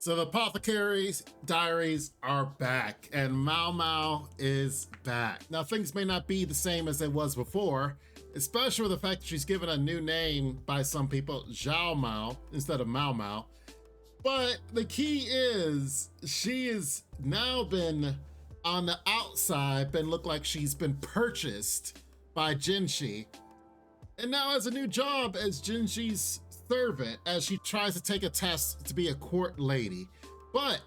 So the Apothecary Diaries are back, and Maomao is back. Now things may not be the same as they was before, especially with the fact that she's given a new name by some people, Zhao Mao instead of Maomao. But the key is she has now been on the outside, look like she's been purchased by Jinshi, and now has a new job as Jinshi's servant as she tries to take a test to be a court lady. But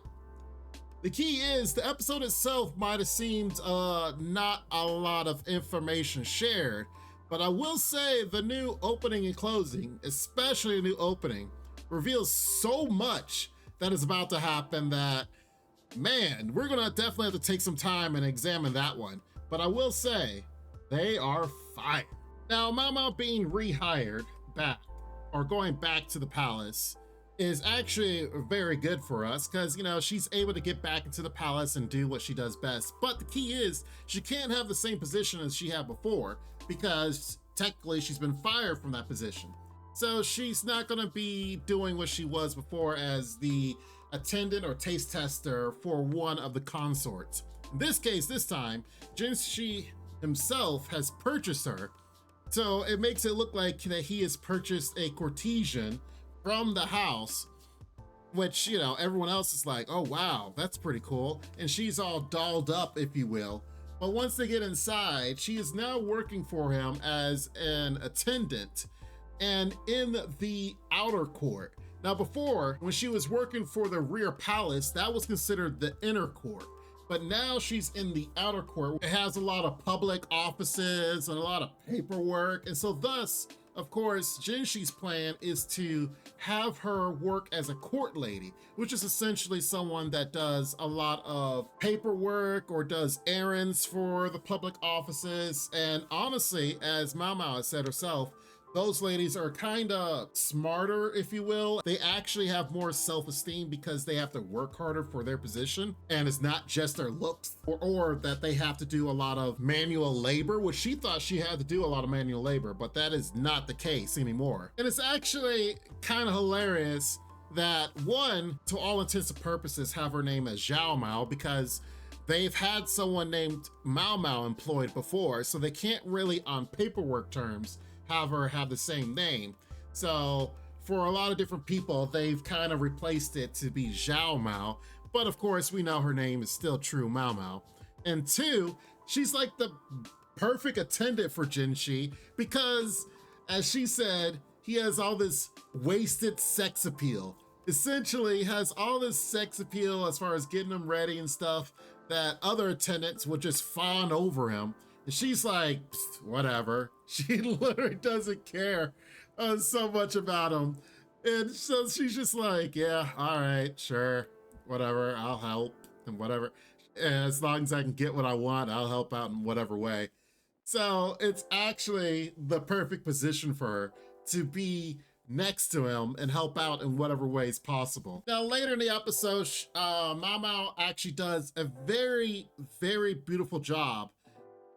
the key is the episode itself might have seemed not a lot of information shared, but I will say the new opening and closing, especially the new opening, reveals so much that is about to happen that, man, we're gonna definitely have to take some time and examine that one. But I will say, they are fire. Now, Maomao being rehired back, or going back to the palace, is actually very good for us because, you know, she's able to get back into the palace and do what she does best. But the key is she can't have the same position as she had before because technically she's been fired from that position. So she's not going to be doing what she was before as the attendant or taste tester for one of the consorts. In this case, this time, Jinshi himself has purchased her. So it makes it look like that he has purchased a courtesan from the house, which, you know, everyone else is like, oh, wow, that's pretty cool. And she's all dolled up, if you will. But once they get inside, she is now working for him as an attendant and in the outer court. Now before, when she was working for the rear palace, that was considered the inner court. But now she's in the outer court. It has a lot of public offices and a lot of paperwork. And so thus, of course, Jinshi's plan is to have her work as a court lady, which is essentially someone that does a lot of paperwork or does errands for the public offices. And honestly, as Maomao has said herself, those ladies are kind of smarter, if you will. They actually have more self-esteem because they have to work harder for their position. And it's not just their looks or that they have to do a lot of manual labor, which she thought she had to do a lot of manual labor, but that is not the case anymore. And it's actually kind of hilarious that one, to all intents and purposes, have her name as Zhao Mao because they've had someone named Maomao employed before, so they can't really, on paperwork terms, have her have the same name. So for a lot of different people, they've kind of replaced it to be Zhao Mao, but of course we know her name is still true Maomao. And two, she's like the perfect attendant for Jinshi because, as she said, he has all this wasted sex appeal. Essentially has all this sex appeal as far as getting him ready and stuff that other attendants would just fawn over him. And she's like, whatever. She literally doesn't care so much about him. And so she's just like, yeah, all right, sure, whatever, I'll help and whatever. And as long as I can get what I want, I'll help out in whatever way. So it's actually the perfect position for her to be next to him and help out in whatever ways possible. Now later in the episode, Maomao actually does a very, very beautiful job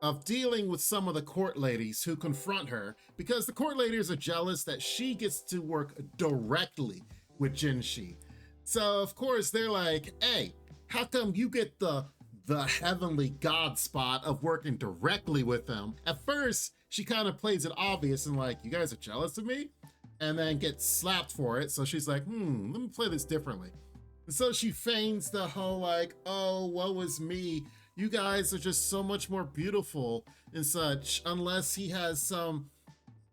of dealing with some of the court ladies who confront her because the court ladies are jealous that she gets to work directly with Jinshi. So of course they're like, hey, how come you get the heavenly god spot of working directly with them? At first, she kind of plays it obvious and like, you guys are jealous of me? And then gets slapped for it. So she's like, let me play this differently. And so she feigns the whole like, oh, woe is me. You guys are just so much more beautiful and such, unless he has some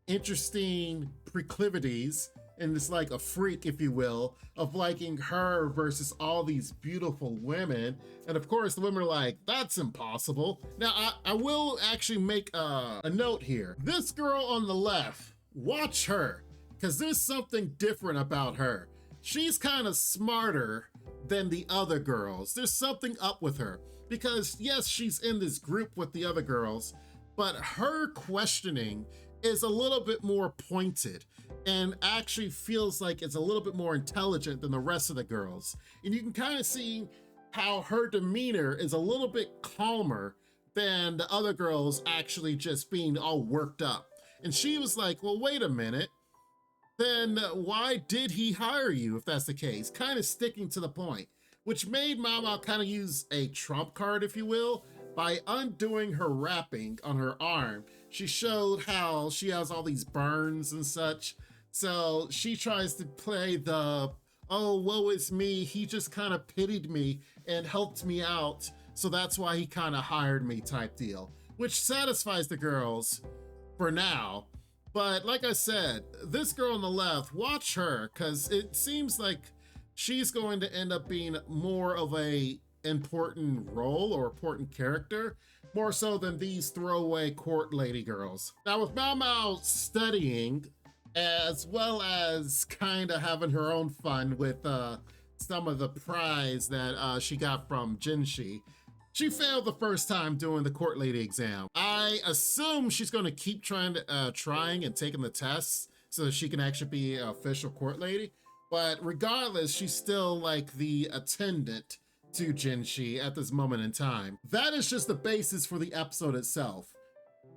interesting proclivities and it's like a freak, if you will, of liking her versus all these beautiful women. And of course, the women are like, that's impossible. Now, I will actually make a note here. This girl on the left, watch her, because there's something different about her. She's kind of smarter than the other girls. There's something up with her. Because yes, she's in this group with the other girls, but her questioning is a little bit more pointed and actually feels like it's a little bit more intelligent than the rest of the girls. And you can kind of see how her demeanor is a little bit calmer than the other girls actually just being all worked up. And she was like, well, wait a minute. then why did he hire you if that's the case? Kind of sticking to the point, which made Maomao kind of use a trump card, if you will, by undoing her wrapping on her arm. She showed how she has all these burns and such. So she tries to play the, oh, woe is me. He just kind of pitied me and helped me out. So that's why he kind of hired me type deal, which satisfies the girls for now. But like I said, this girl on the left, watch her, because it seems like she's going to end up being more of a important role or important character, more so than these throwaway court lady girls. Now with Maomao studying, as well as kind of having her own fun with some of the prize that she got from Jinshi, she failed the first time doing the court lady exam. I assume she's going to keep trying and taking the tests so that she can actually be an official court lady. But regardless, she's still like the attendant to Jinshi at this moment in time. That is just the basis for the episode itself.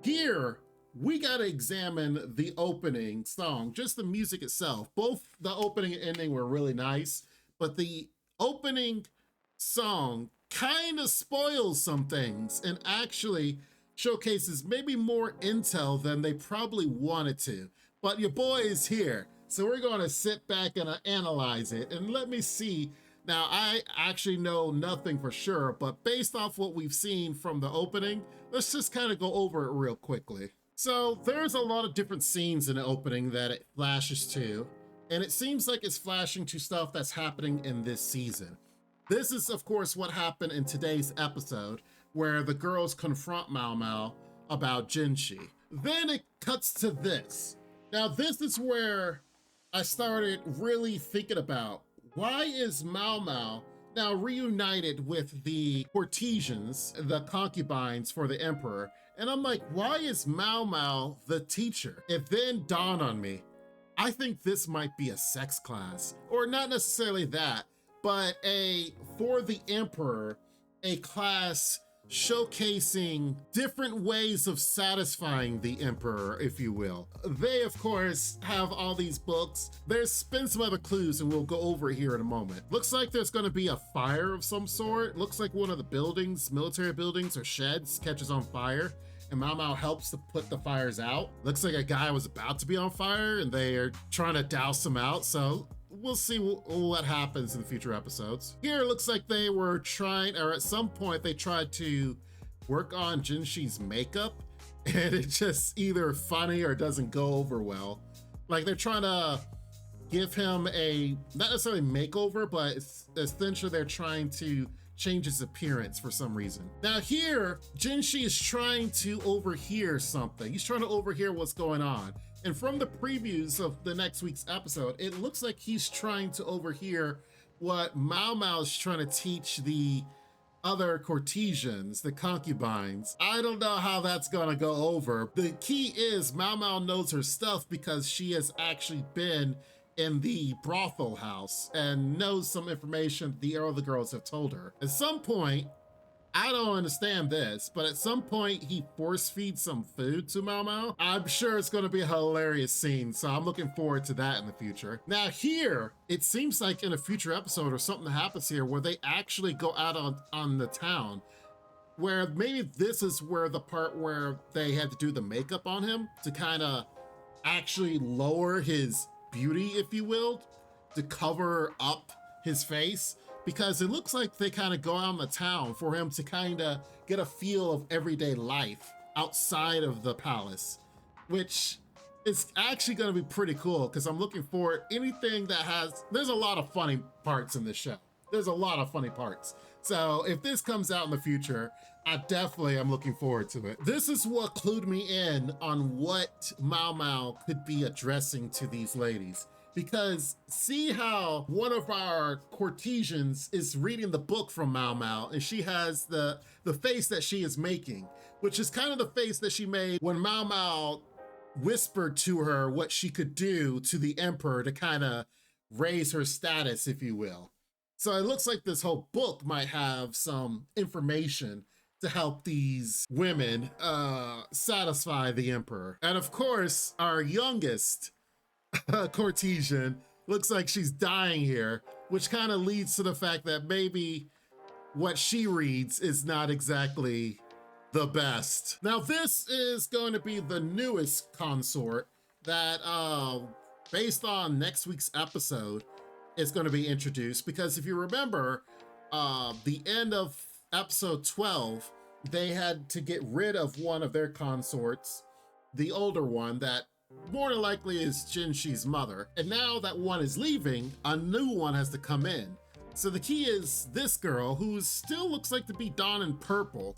Here, we got to examine the opening song, just the music itself. Both the opening and ending were really nice, but the opening song kind of spoils some things and actually showcases maybe more intel than they probably wanted to. But your boy is here, so we're going to sit back and analyze it and let me see. Now, I actually know nothing for sure, but based off what we've seen from the opening, let's just kind of go over it real quickly. So there's a lot of different scenes in the opening that it flashes to, and it seems like it's flashing to stuff that's happening in this season. This is, of course, what happened in today's episode, where the girls confront Maomao about Jinshi. Then it cuts to this. Now, this is where I started really thinking about, why is Maomao now reunited with the courtesans, the concubines for the emperor? And I'm like, why is Maomao the teacher? It then dawned on me, I think this might be a sex class, or not necessarily that, but for the emperor, a class showcasing different ways of satisfying the emperor, if you will. They, of course, have all these books. There's been some other clues, and we'll go over it here in a moment. Looks like there's going to be a fire of some sort. Looks like one of the buildings, military buildings or sheds, catches on fire, and Maomao helps to put the fires out. Looks like a guy was about to be on fire, and they are trying to douse him out, so we'll see what happens in the future episodes. Here it looks like they were trying, or at some point they tried to work on Jinshi's makeup, and it's just either funny or doesn't go over well. Like they're trying to give him a, not necessarily makeover, but essentially they're trying to change his appearance for some reason. Now here, Jinshi is trying to overhear something. He's trying to overhear what's going on. And from the previews of the next week's episode, it looks like he's trying to overhear what Maomao is trying to teach the other courtesans, the concubines. I don't know how that's gonna go over. The key is Maomao knows her stuff because she has actually been in the brothel house and knows some information the other girls have told her. At some point, I don't understand this, but at some point he force feeds some food to Maomao. I'm sure it's going to be a hilarious scene, so I'm looking forward to that in the future. Now here, it seems like in a future episode or something happens here where they actually go out on the town, where maybe this is where the part where they had to do the makeup on him to kind of actually lower his beauty, if you will, to cover up his face. Because it looks like they kind of go out in the town for him to kind of get a feel of everyday life outside of the palace, which is actually going to be pretty cool because I'm looking for anything that has, there's a lot of funny parts in this show. There's a lot of funny parts. So if this comes out in the future, I definitely am looking forward to it. This is what clued me in on what Maomao could be addressing to these ladies. Because see how one of our courtesans is reading the book from Maomao, and she has the face that she is making, which is kind of the face that she made when Maomao whispered to her what she could do to the emperor to kind of raise her status, if you will. So it looks like this whole book might have some information to help these women satisfy the emperor. And of course, our youngest courtesan. Looks like she's dying here, which kind of leads to the fact that maybe what she reads is not exactly the best. Now, this is going to be the newest consort that, based on next week's episode, is going to be introduced. Because if you remember, the end of episode 12, they had to get rid of one of their consorts, the older one that more than likely is Jinshi's mother. And now that one is leaving, a new one has to come in. So the key is this girl, who still looks like to be donning purple.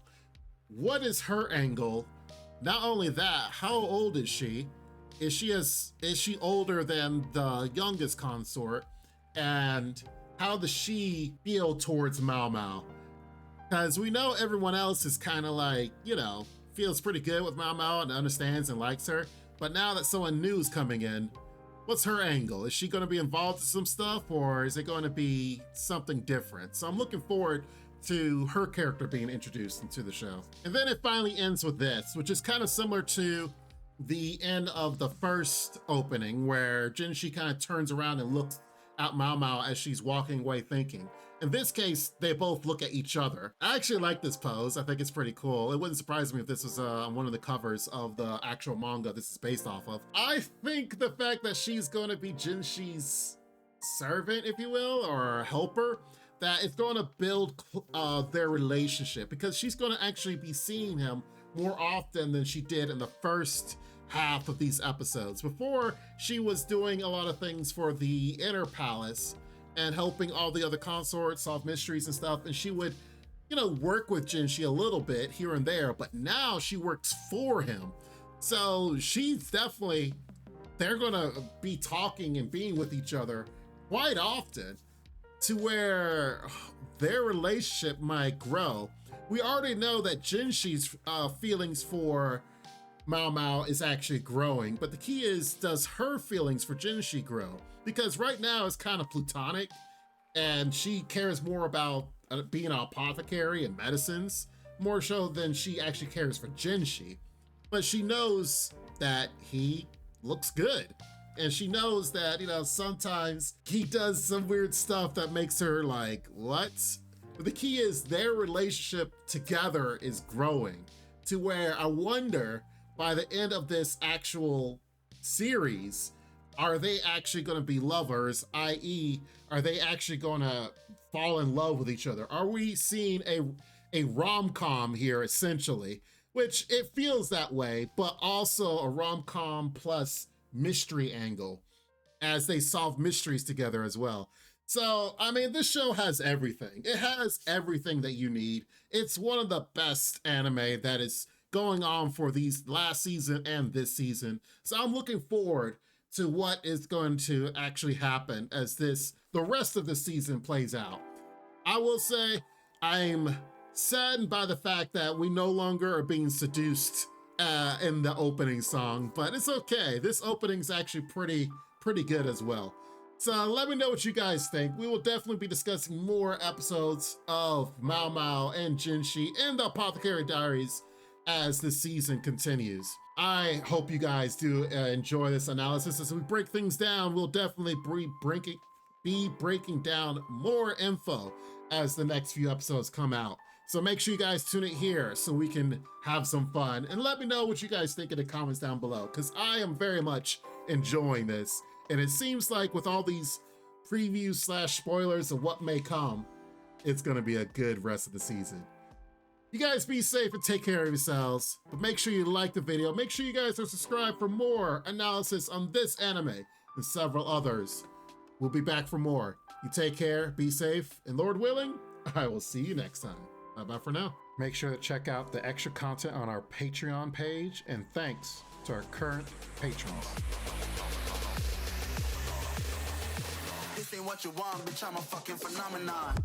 What is her angle? Not only that, how old is she? Is she older than the youngest consort? And how does she feel towards Maomao? Because we know everyone else is kind of like, you know, feels pretty good with Maomao and understands and likes her. But now that someone new is coming in, what's her angle? Is she going to be involved in some stuff, or is it going to be something different? So I'm looking forward to her character being introduced into the show. And then it finally ends with this, which is kind of similar to the end of the first opening, where Jinshi kind of turns around and looks at Maomao as she's walking away thinking. In this case, they both look at each other. I actually like this pose. I think it's pretty cool. It wouldn't surprise me if this was one of the covers of the actual manga this is based off of. I think the fact that she's going to be Jinshi's servant, if you will, or helper, that it's going to build their relationship, because she's going to actually be seeing him more often than she did in the first half of these episodes. Before, she was doing a lot of things for the inner palace and helping all the other consorts solve mysteries and stuff, and she would, you know, work with Jinshi a little bit here and there, but now she works for him. So she's definitely, they're gonna be talking and being with each other quite often, to where their relationship might grow. We already know that Jinshi's feelings for Maomao is actually growing, but the key is, does her feelings for Jinshi grow? Because right now it's kind of platonic, and she cares more about being an apothecary and medicines, more so than she actually cares for Jinshi. But she knows that he looks good, and she knows that, you know, sometimes he does some weird stuff that makes her like, what? But the key is their relationship together is growing, to where I wonder, by the end of this actual series, are they actually going to be lovers, i.e., are they actually going to fall in love with each other? Are we seeing a rom-com here, essentially? Which it feels that way, but also a rom-com plus mystery angle, as they solve mysteries together as well. So, I mean, this show has everything. It has everything that you need. It's one of the best anime that is going on for these last season and this season. So I'm looking forward to what is going to actually happen as the rest of the season plays out. I will say I'm saddened by the fact that we no longer are being seduced in the opening song, but it's okay. This opening's actually pretty good as well. So let me know what you guys think. We will definitely be discussing more episodes of Maomao and Jinshi and the Apothecary Diaries as the season continues. I hope you guys do enjoy this analysis. As we break things down, we'll definitely be breaking down more info as the next few episodes come out. So make sure you guys tune in here so we can have some fun, and let me know what you guys think in the comments down below, because I am very much enjoying this. And it seems like with all these previews / spoilers of what may come, it's gonna be a good rest of the season. You guys be safe and take care of yourselves, but make sure you like the video. Make sure you guys are subscribed for more analysis on this anime and several others. We'll be back for more. You take care, be safe, and Lord willing, I will see you next time. Bye-bye for now. Make sure to check out the extra content on our Patreon page, and thanks to our current patrons. This ain't what you want, bitch, I'm a fucking phenomenon.